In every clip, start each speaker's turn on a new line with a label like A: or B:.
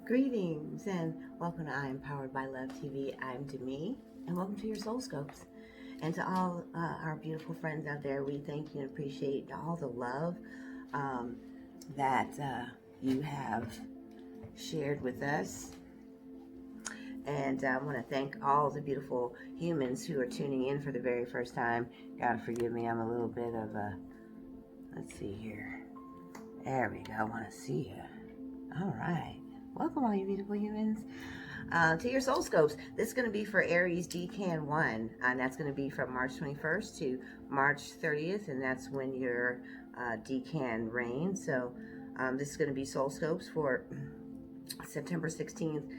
A: Greetings and welcome to I Am Powered by Love TV. I'm Demi and welcome to your Soul Scopes. And to all our beautiful friends out there, we thank you and appreciate all the love that you have shared with us. And I want to thank all the beautiful humans who are tuning in for the very first time. God forgive me, I'm a little bit of a, let's see here. There we go, I want to see you. All right. Welcome, all you beautiful humans, to your Soul Scopes. This is going to be for Aries Decan 1, and that's going to be from March 21st to March 30th, and that's when your Decan reigns. So this is going to be Soul Scopes for September 16th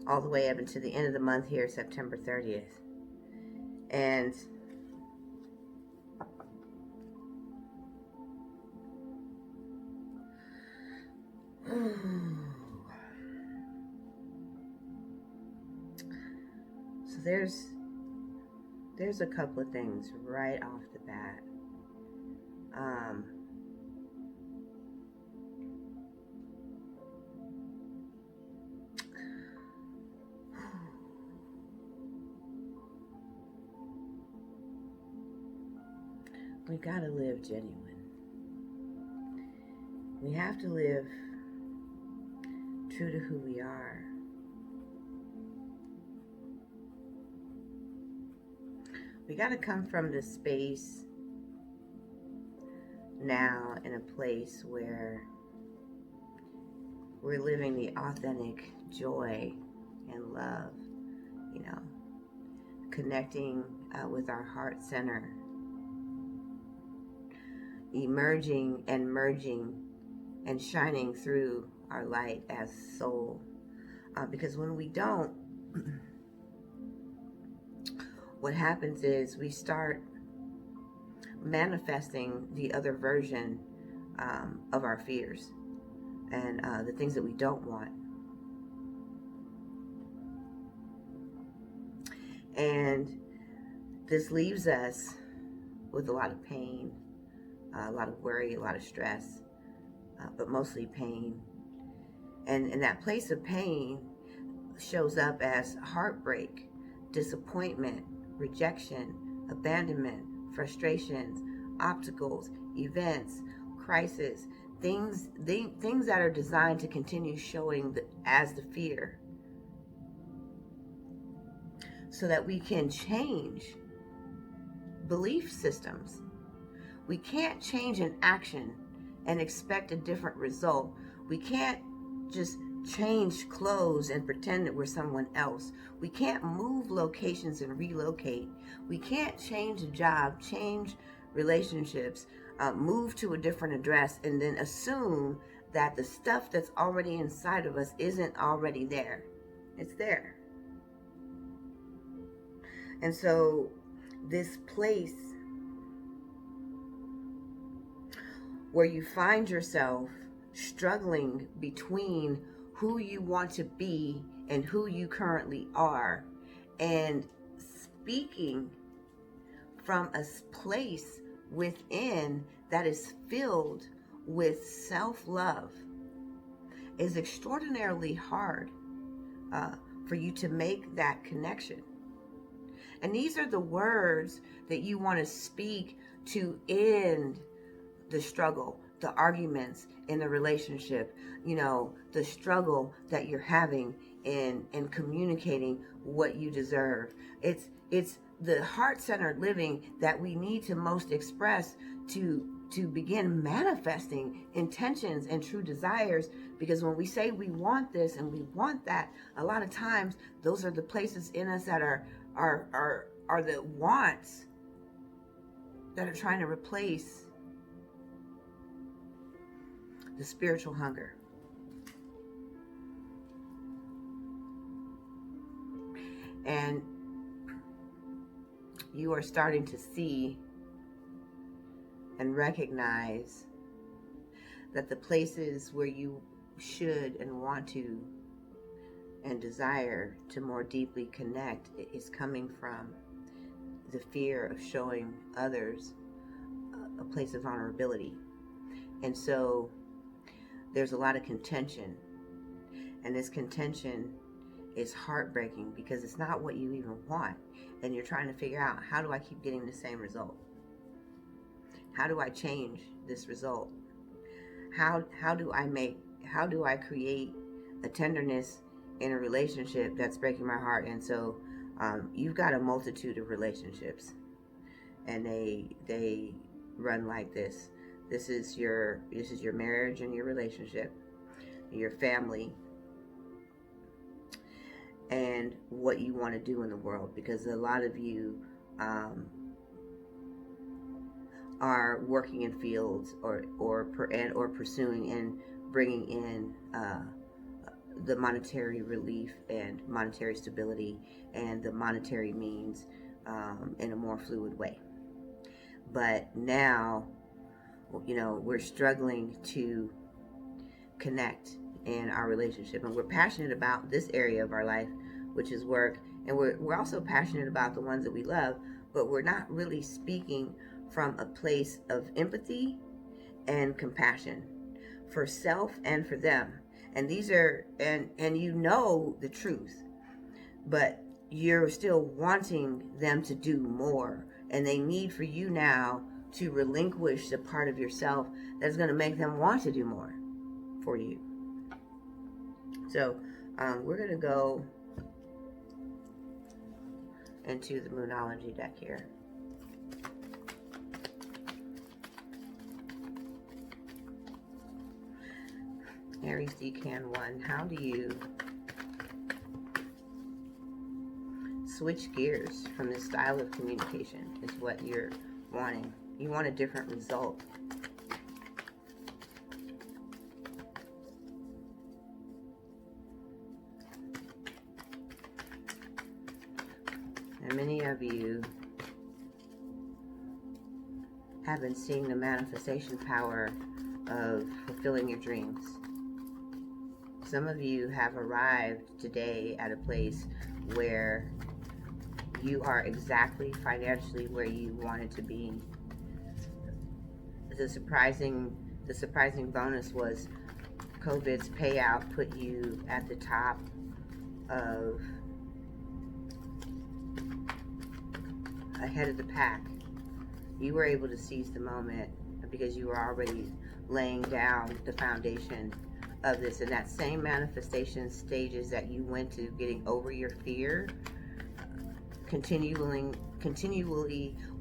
A: all the way up into the end of the month here, September 30th. And so there's a couple of things right off the bat. We gotta live genuine. We have to live true to who we are. We got to come from this space now in a place where we're living the authentic joy and love, connecting with our heart center, emerging and merging and shining through our light as soul. Because when we don't, what happens is we start manifesting the other version of our fears and the things that we don't want. And this leaves us with a lot of pain, a lot of worry, a lot of stress, but mostly pain. And that place of pain shows up as heartbreak, disappointment, rejection, abandonment, frustrations, obstacles, events, crisis, things that are designed to continue showing as the fear, so that we can change belief systems. We can't change an action and expect a different result. We can't just change clothes and pretend that we're someone else. We can't move locations and relocate. We can't change a job, change relationships, move to a different address, and then assume that the stuff that's already inside of us isn't already there. It's there. And so this place where you find yourself struggling between who you want to be and who you currently are, and speaking from a place within that is filled with self-love, is extraordinarily hard for you to make that connection. And these are the words that you want to speak to end the struggle, the arguments in the relationship, the struggle that you're having in communicating what you deserve. It's the heart-centered living that we need to most express to begin manifesting intentions and true desires. Because when we say we want this and we want that, a lot of times those are the places in us that are the wants that are trying to replace the spiritual hunger. And you are starting to see and recognize that the places where you should and want to and desire to more deeply connect is coming from the fear of showing others a place of vulnerability. And so there's a lot of contention And this contention is heartbreaking because it's not what you even want. And you're trying to figure out, how do I keep getting the same result? How do I change this result? How do I create a tenderness in a relationship that's breaking my heart? And so you've got a multitude of relationships, and they run like this. This is your marriage and your relationship, your family, and what you want to do in the world, because a lot of you are working in fields or pursuing and bringing in the monetary relief and monetary stability and the monetary means in a more fluid way. But now, we're struggling to connect in our relationship, and we're passionate about this area of our life, which is work, and we're also passionate about the ones that we love, but we're not really speaking from a place of empathy and compassion for self and for them. And these are, and the truth, but you're still wanting them to do more, and they need for you now to relinquish the part of yourself that's going to make them want to do more for you. So we're going to go into the Moonology deck here. Aries Decan 1, how do you switch gears from this style of communication is what you're wanting. You want a different result. And many of you have been seeing the manifestation power of fulfilling your dreams. Some of you have arrived today at a place where you are exactly financially where you wanted to be. The surprising bonus was COVID's payout put you at the top of ahead of the pack. You were able to seize the moment because you were already laying down the foundation of this, and that same manifestation stages that you went to getting over your fear, continually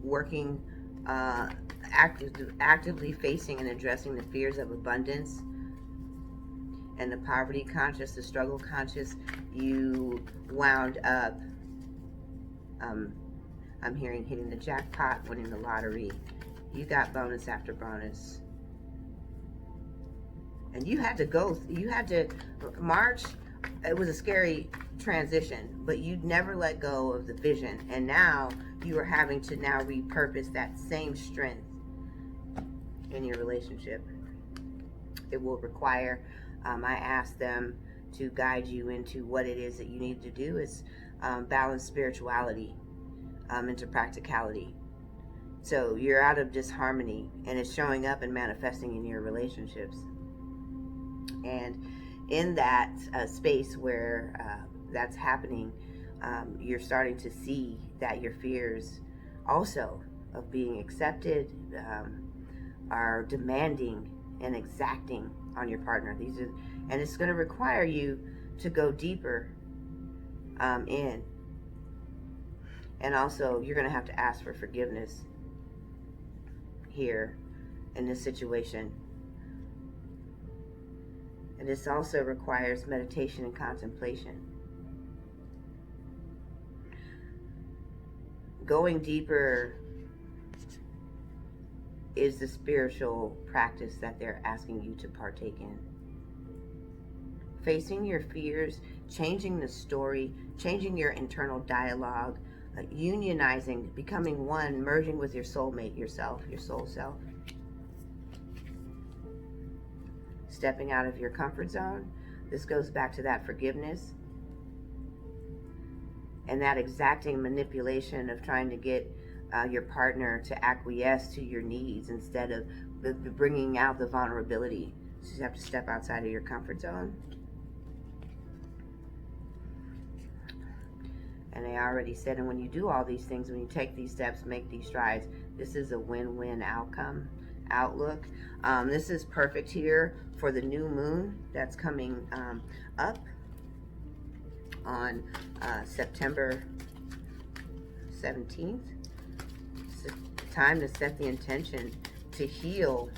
A: working, actively facing and addressing the fears of abundance and the poverty conscious, the struggle conscious. You wound up, I'm hearing, hitting the jackpot, winning the lottery. You got bonus after bonus. And you had to March, it was a scary transition, but you never let go of the vision. And now you are having to now repurpose that same strength in your relationship. It will require, I asked them to guide you into what it is that you need to do is balance spirituality into practicality. So you're out of disharmony, and it's showing up and manifesting in your relationships. And in that space where that's happening, you're starting to see that your fears also of being accepted are demanding and exacting on your partner. And it's going to require you to go deeper in. And also, you're going to have to ask for forgiveness here in this situation. And this also requires meditation and contemplation. Going deeper is the spiritual practice that they're asking you to partake in. Facing your fears, changing the story, changing your internal dialogue, unionizing, becoming one, merging with your soulmate, yourself, your soul self. Stepping out of your comfort zone. This goes back to that forgiveness and that exacting manipulation of trying to get your partner to acquiesce to your needs instead of bringing out the vulnerability. So you have to step outside of your comfort zone. And they already said, and when you do all these things, when you take these steps, make these strides, this is a win-win outlook. This is perfect here for the new moon that's coming up on September 17th. It's time to set the intention to heal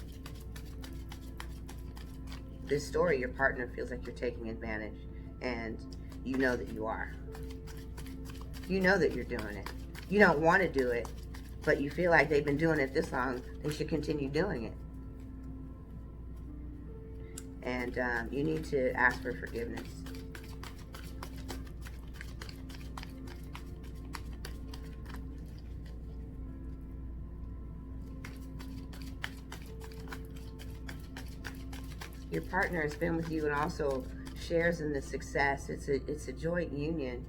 A: this story. Your partner feels like you're taking advantage, and you know that you are. You know that you're doing it. You don't want to do it, but you feel like they've been doing it this long, they should continue doing it. And you need to ask for forgiveness. Your partner has been with you and also shares in the success. It's a joint union.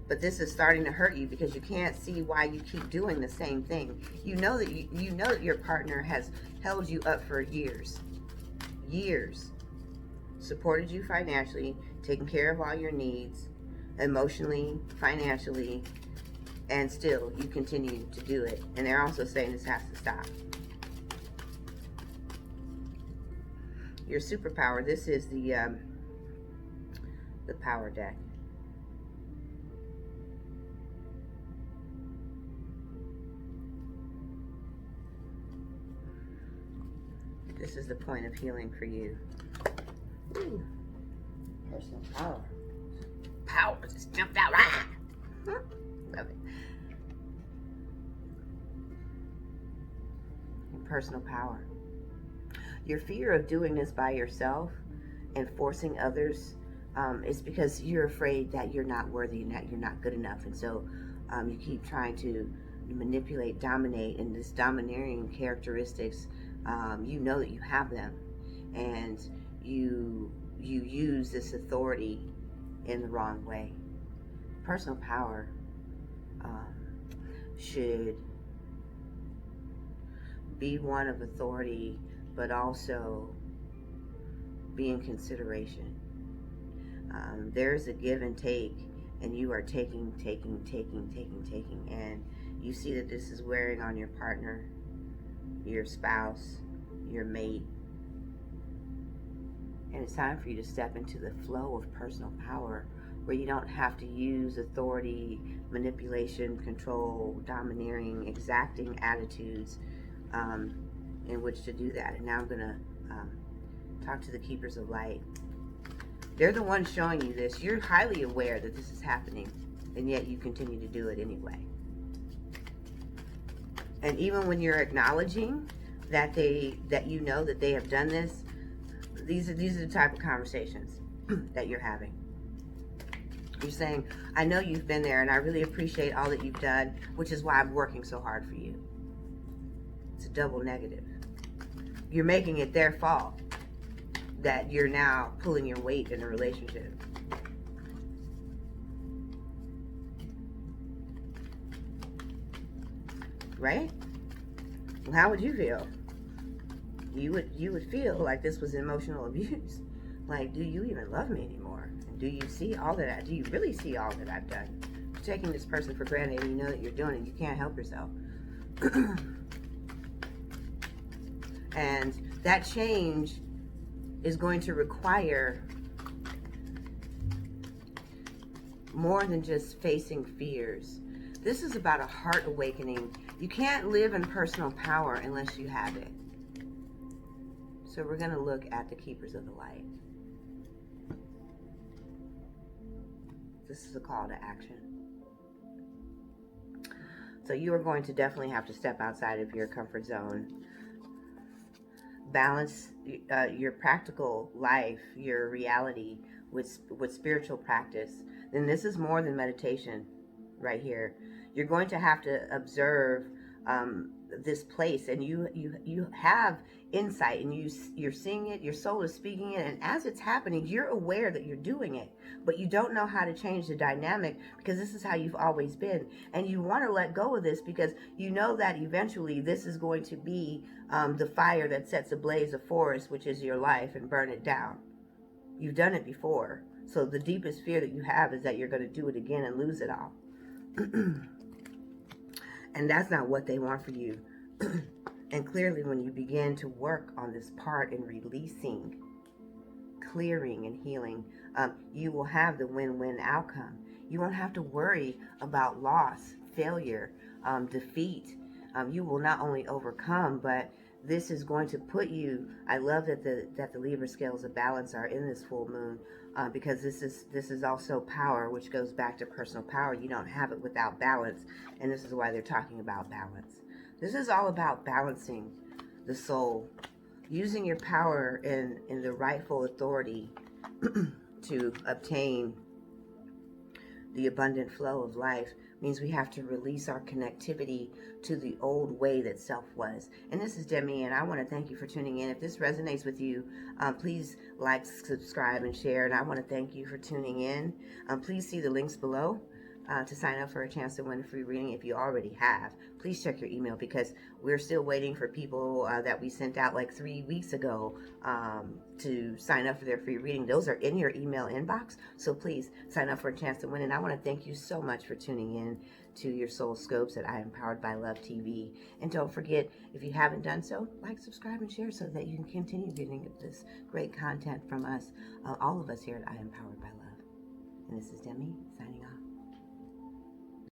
A: But this is starting to hurt you because you can't see why you keep doing the same thing. You know that you know that your partner has held you up for years. Years. Supported you financially, taken care of all your needs, emotionally, financially, and still you continue to do it. And they're also saying this has to stop. Your superpower, this is the power deck. This is the point of healing for you. Ooh. Personal power. Power just jumped out. Ah! Love it. Your personal power. Your fear of doing this by yourself and forcing others is because you're afraid that you're not worthy and that you're not good enough. And so you keep trying to manipulate, dominate, and this domineering characteristics, you know that you have them, and you use this authority in the wrong way. Personal power should be one of authority, but also be in consideration. There's a give and take, and you are taking, and you see that this is wearing on your partner, your spouse, your mate. And it's time for you to step into the flow of personal power, where you don't have to use authority, manipulation, control, domineering, exacting attitudes in which to do that. And now I'm going to talk to the keepers of light. They're the ones showing you this. You're highly aware that this is happening, and yet you continue to do it anyway. And even when you're acknowledging that you know that they have done this, these are the type of conversations that you're having. You're saying, I know you've been there, and I really appreciate all that you've done, which is why I'm working so hard for you. It's a double negative. You're making it their fault that you're now pulling your weight in a relationship. Right? Well, how would you feel? You would feel like this was emotional abuse. Like, do you even love me anymore? Do you see all that? Do you really see all that I've done? You're taking this person for granted, and you know that you're doing it. You can't help yourself. And that change is going to require more than just facing fears. This is about a heart awakening. You can't live in personal power unless you have it. So we're going to look at the keepers of the light. This is a call to action. So you are going to definitely have to step outside of your comfort zone. Balance your practical life, your reality with spiritual practice. Then this is more than meditation right here. You're going to have to observe this place, and you have insight, and you're seeing it. Your soul is speaking it, and as it's happening, you're aware that you're doing it, but you don't know how to change the dynamic because this is how you've always been, and you want to let go of this because you know that eventually this is going to be the fire that sets ablaze a forest, which is your life, and burn it down. You've done it before, So the deepest fear that you have is that you're going to do it again and lose it all. And that's not what they want for you. And clearly, when you begin to work on this part in releasing, clearing, and healing, you will have the win-win outcome. You won't have to worry about loss, failure, defeat. You will not only overcome, but this is going to put you. I love that the Libra scales of balance are in this full moon, because this is also power, which goes back to personal power. You don't have it without balance, and this is why they're talking about balance. This is all about balancing the soul, using your power in the rightful authority to obtain the abundant flow of life. Means we have to release our connectivity to the old way that self was. And this is Demi, and I want to thank you for tuning in. If this resonates with you, please like, subscribe, and share. And I want to thank you for tuning in. Please see the links below to sign up for a chance to win a free reading. If you already have, please check your email, because we're still waiting for people that we sent out like 3 weeks ago to sign up for their free reading. Those are in your email inbox, so please sign up for a chance to win. And I want to thank you so much for tuning in to your soul scopes at I Am Powered by Love TV. And don't forget, if you haven't done so, like, subscribe, and share, so that you can continue getting this great content from us, all of us here at I Am Powered by Love. And this is Demi signing off.